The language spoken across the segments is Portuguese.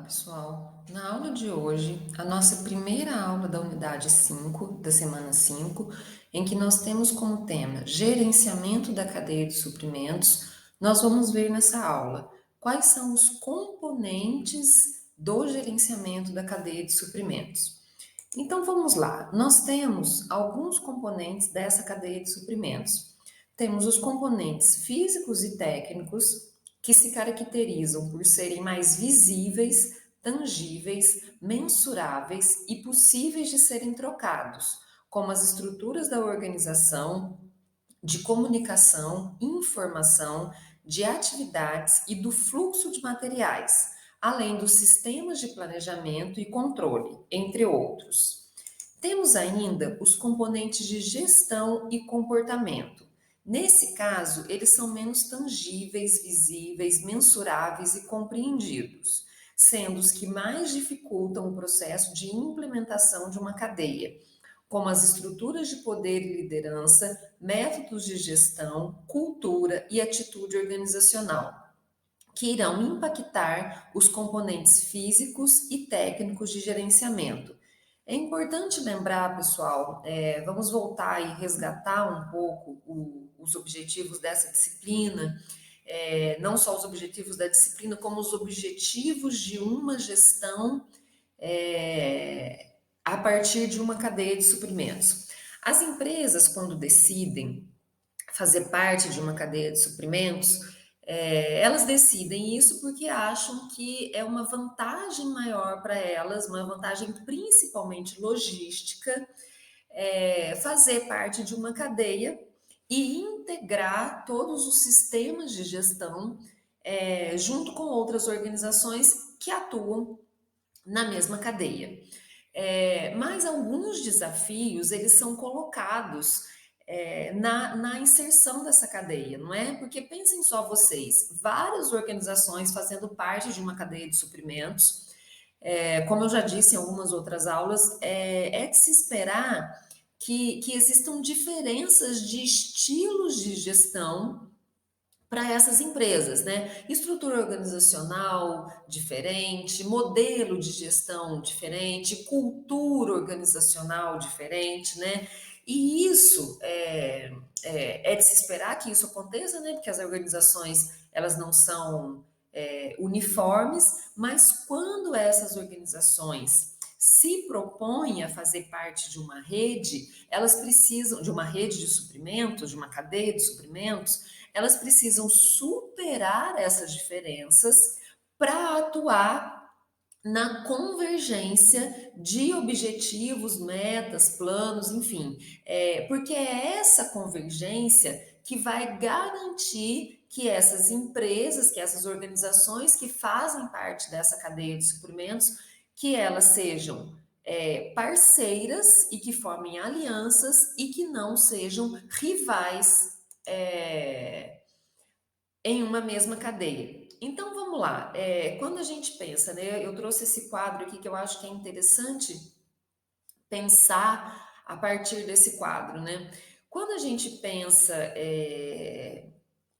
pessoal. Na aula de hoje, a nossa primeira aula da unidade 5, da semana 5, em que nós temos como tema gerenciamento da cadeia de suprimentos, nós vamos ver nessa aula quais são os componentes do gerenciamento da cadeia de suprimentos. Então vamos lá, nós temos alguns componentes dessa cadeia de suprimentos. Temos os componentes físicos e técnicos, que se caracterizam por serem mais visíveis, tangíveis, mensuráveis e possíveis de serem trocados, como as estruturas da organização, de comunicação, informação, de atividades e do fluxo de materiais, além dos sistemas de planejamento e controle, entre outros. Temos ainda os componentes de gestão e comportamento. Nesse caso, eles são menos tangíveis, visíveis, mensuráveis e compreendidos, sendo os que mais dificultam o processo de implementação de uma cadeia, como as estruturas de poder e liderança, métodos de gestão, cultura e atitude organizacional, que irão impactar os componentes físicos e técnicos de gerenciamento. É importante lembrar, pessoal, vamos voltar e resgatar um pouco os objetivos dessa disciplina, não só os objetivos da disciplina, como os objetivos de uma gestão a partir de uma cadeia de suprimentos. As empresas, quando decidem fazer parte de uma cadeia de suprimentos, elas decidem isso porque acham que é uma vantagem maior para elas, uma vantagem principalmente logística, fazer parte de uma cadeia e integrar todos os sistemas de gestão junto com outras organizações que atuam na mesma cadeia. Mas alguns desafios eles são colocados na inserção dessa cadeia, não é? Porque pensem só vocês, várias organizações fazendo parte de uma cadeia de suprimentos, como eu já disse em algumas outras aulas, é de se esperar que existam diferenças de estilos de gestão para essas empresas, né? Estrutura organizacional diferente, modelo de gestão diferente, cultura organizacional diferente, né? E isso é de se esperar que isso aconteça, né? Porque as organizações elas não são uniformes, mas quando essas organizações se propõem a fazer parte de uma rede, elas precisam de uma rede de suprimentos, de uma cadeia de suprimentos, elas precisam superar essas diferenças para atuar na convergência de objetivos, metas, planos, enfim, porque é essa convergência que vai garantir que essas empresas, que essas organizações que fazem parte dessa cadeia de suprimentos, que elas sejam parceiras e que formem alianças e que não sejam rivais em uma mesma cadeia. Então vamos lá, quando a gente pensa, né, eu trouxe esse quadro aqui que eu acho que é interessante pensar a partir desse quadro, né? Quando a gente pensa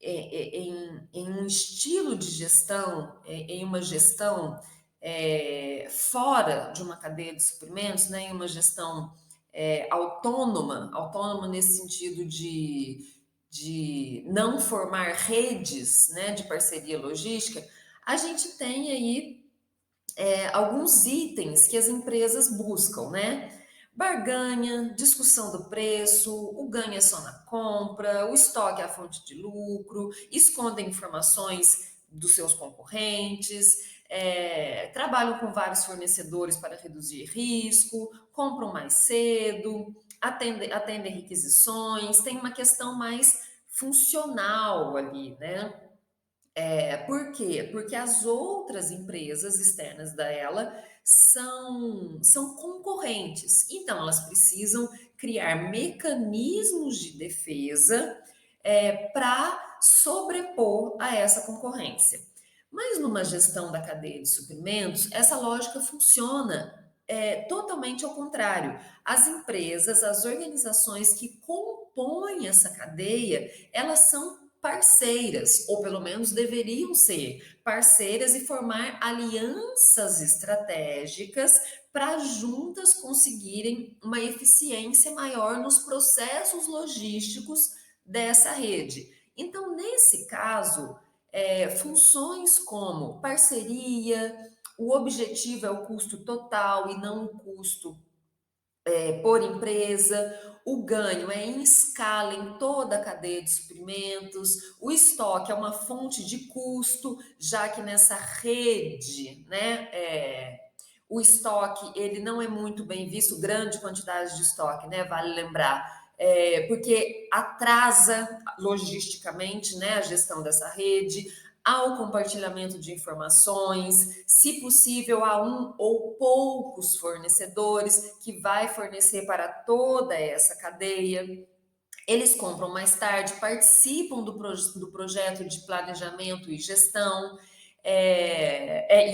em um estilo de gestão, em uma gestão fora de uma cadeia de suprimentos, né, em uma gestão autônoma, autônoma nesse sentido de não formar redes, né, de parceria logística, a gente tem aí alguns itens que as empresas buscam, né? Barganha, discussão do preço, o ganho é só na compra, o estoque é a fonte de lucro, escondem informações dos seus concorrentes, trabalham com vários fornecedores para reduzir risco, compram mais cedo, atendem requisições, tem uma questão mais funcional ali, né? Por quê? Porque as outras empresas externas da ela são concorrentes. Então, elas precisam criar mecanismos de defesa para sobrepor a essa concorrência. Mas numa gestão da cadeia de suprimentos, essa lógica funciona totalmente ao contrário. As empresas, as organizações que compõem essa cadeia, elas são parceiras, ou pelo menos deveriam ser parceiras e formar alianças estratégicas para juntas conseguirem uma eficiência maior nos processos logísticos dessa rede. Então, nesse caso, funções como parceria, o objetivo é o custo total e não o custo por empresa, o ganho é em escala em toda a cadeia de suprimentos, o estoque é uma fonte de custo, já que nessa rede, né, o estoque ele não é muito bem visto, grande quantidade de estoque, né, vale lembrar, porque atrasa logisticamente, né, a gestão dessa rede, ao compartilhamento de informações, se possível, a um ou poucos fornecedores que vai fornecer para toda essa cadeia. Eles compram mais tarde, participam do projeto de planejamento e gestão. E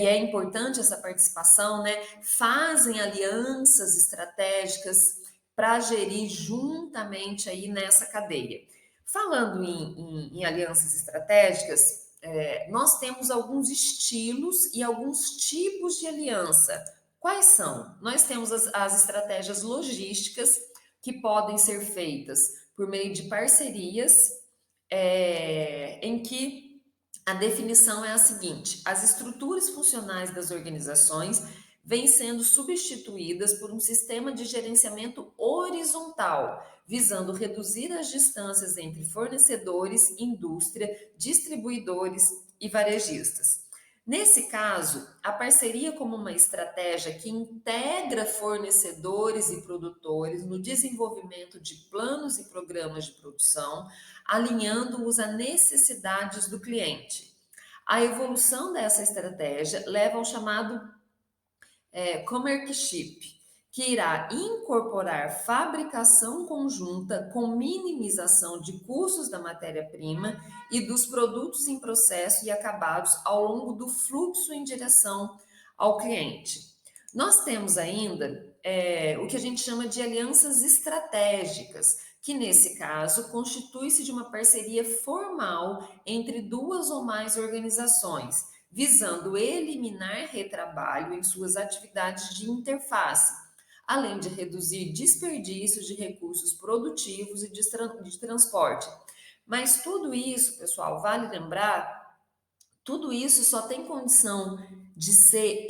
é importante essa participação, né? Fazem alianças estratégicas para gerir juntamente aí nessa cadeia. Falando em alianças estratégicas, nós temos alguns estilos e alguns tipos de aliança. Quais são? Nós temos as estratégias logísticas que podem ser feitas por meio de parcerias, em que a definição é a seguinte: as estruturas funcionais das organizações vêm sendo substituídas por um sistema de gerenciamento horizontal, visando reduzir as distâncias entre fornecedores, indústria, distribuidores e varejistas. Nesse caso, a parceria como uma estratégia que integra fornecedores e produtores no desenvolvimento de planos e programas de produção, alinhando-os a necessidades do cliente. A evolução dessa estratégia leva ao chamado Comercship, que irá incorporar fabricação conjunta com minimização de custos da matéria-prima e dos produtos em processo e acabados ao longo do fluxo em direção ao cliente. Nós temos ainda o que a gente chama de alianças estratégicas, que nesse caso constitui-se de uma parceria formal entre duas ou mais organizações, visando eliminar retrabalho em suas atividades de interface, além de reduzir desperdícios de recursos produtivos e de transporte. Mas tudo isso, pessoal, vale lembrar, tudo isso só tem condição de ser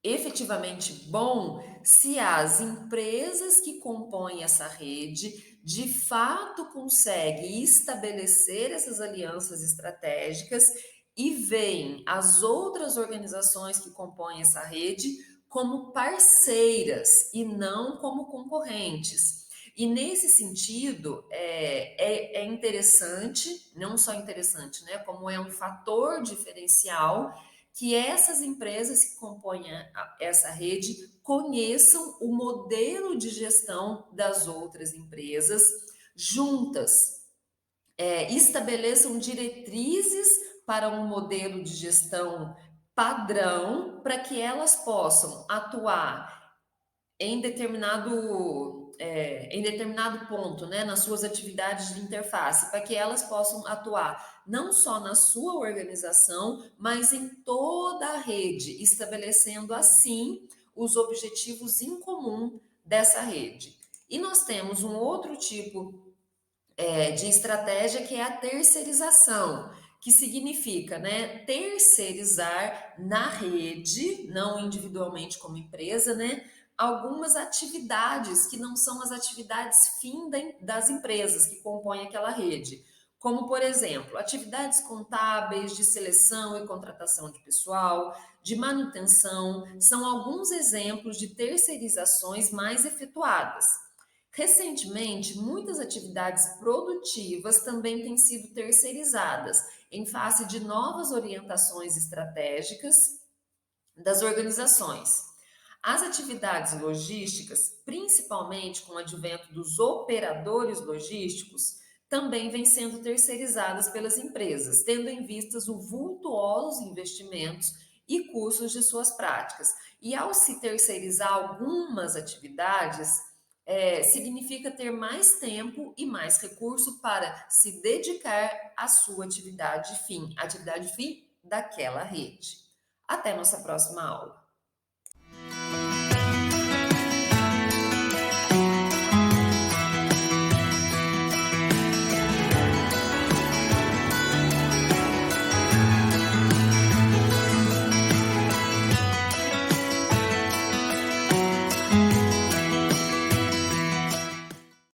efetivamente bom se as empresas que compõem essa rede de fato conseguem estabelecer essas alianças estratégicas e veem as outras organizações que compõem essa rede como parceiras e não como concorrentes. E nesse sentido, é interessante, não só interessante, né, como é um fator diferencial que essas empresas que compõem essa rede conheçam o modelo de gestão das outras empresas juntas, estabeleçam diretrizes para um modelo de gestão padrão para que elas possam atuar em determinado ponto, né, nas suas atividades de interface, para que elas possam atuar não só na sua organização, mas em toda a rede, estabelecendo assim os objetivos em comum dessa rede. E nós temos um outro tipo de estratégia que é a terceirização, que significa, né, terceirizar na rede, não individualmente como empresa, né, algumas atividades que não são as atividades fim das empresas que compõem aquela rede. Como, por exemplo, atividades contábeis de seleção e contratação de pessoal, de manutenção, são alguns exemplos de terceirizações mais efetuadas. Recentemente, muitas atividades produtivas também têm sido terceirizadas em face de novas orientações estratégicas das organizações. As atividades logísticas, principalmente com o advento dos operadores logísticos, também vêm sendo terceirizadas pelas empresas, tendo em vistas o vultuosos investimentos e custos de suas práticas. E ao se terceirizar algumas atividades, significa ter mais tempo e mais recurso para se dedicar à sua atividade fim daquela rede. Até nossa próxima aula.